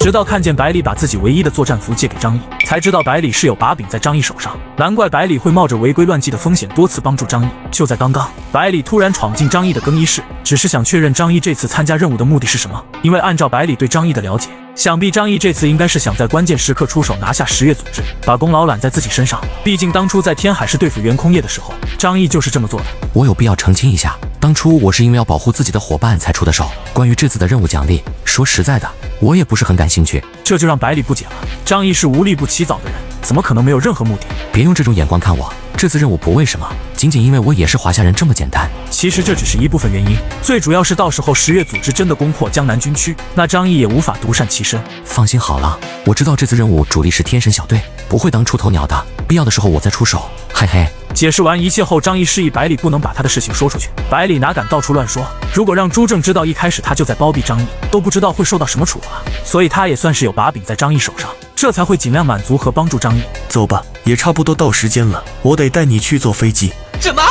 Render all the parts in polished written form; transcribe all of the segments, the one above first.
直到看见百里把自己唯一的作战服借给张毅，才知道百里是有把柄在张毅手上。难怪百里会冒着违规乱纪的风险多次帮助张毅。就在刚刚，百里突然闯进张毅的更衣室，只是想确认张毅这次参加任务的目的是什么。因为按照百里对张毅的了解，想必张毅这次应该是想在关键时刻出手拿下10月组织，把功劳揽在自己身上。毕竟当初在天海市对付袁空业的时候，张毅就是这么做的。我有必要澄清一下，当初我是因为要保护自己的伙伴才出的手。关于这次的任务奖励，说实在的，我也不是很感兴趣。这就让百里不解了，张毅是无利不起早的人，怎么可能没有任何目的？别用这种眼光看我，这次任务不为什么，仅仅因为我也是华夏人这么简单。其实这只是一部分原因，最主要是到时候10月组织真的攻破江南军区，那张毅也无法独善其身。放心好了，我知道这次任务主力是天神小队，不会当出头鸟的，必要的时候我再出手，嘿嘿。解释完一切后，张毅示意百里不能把他的事情说出去。百里哪敢到处乱说，如果让朱正知道一开始他就在包庇张毅，都不知道会受到什么处罚。所以他也算是有把柄在张毅手上，这才会尽量满足和帮助张毅。走吧，也差不多到时间了，我得带你去坐飞机。什么？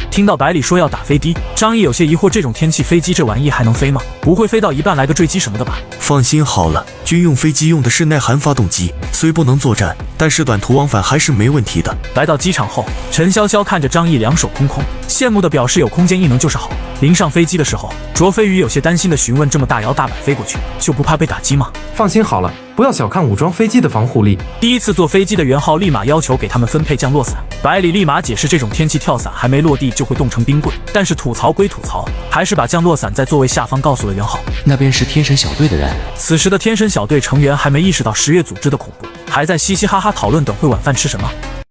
听到百里说要打飞的，张毅有些疑惑，这种天气飞机这玩意还能飞吗？不会飞到一半来个坠机什么的吧？放心好了，军用飞机用的是耐寒发动机，虽不能作战，但是短途往返还是没问题的。来到机场后，陈潇潇看着张毅两手空空，羡慕的表示有空间异能就是好。临上飞机的时候，卓飞宇有些担心的询问，这么大摇大摆飞过去，就不怕被打击吗？放心好了，不要小看武装飞机的防护力。第一次坐飞机的袁浩立马要求给他们分配降落伞，百里立马解释这种天气跳伞还没落地就会冻成冰棍，但是吐槽归吐槽，还是把降落伞在座位下方告诉了袁浩。那边是天神小队的人。此时的天神小队成员还没意识到10月组织的恐怖，还在嘻嘻哈哈讨论等会晚饭吃什么。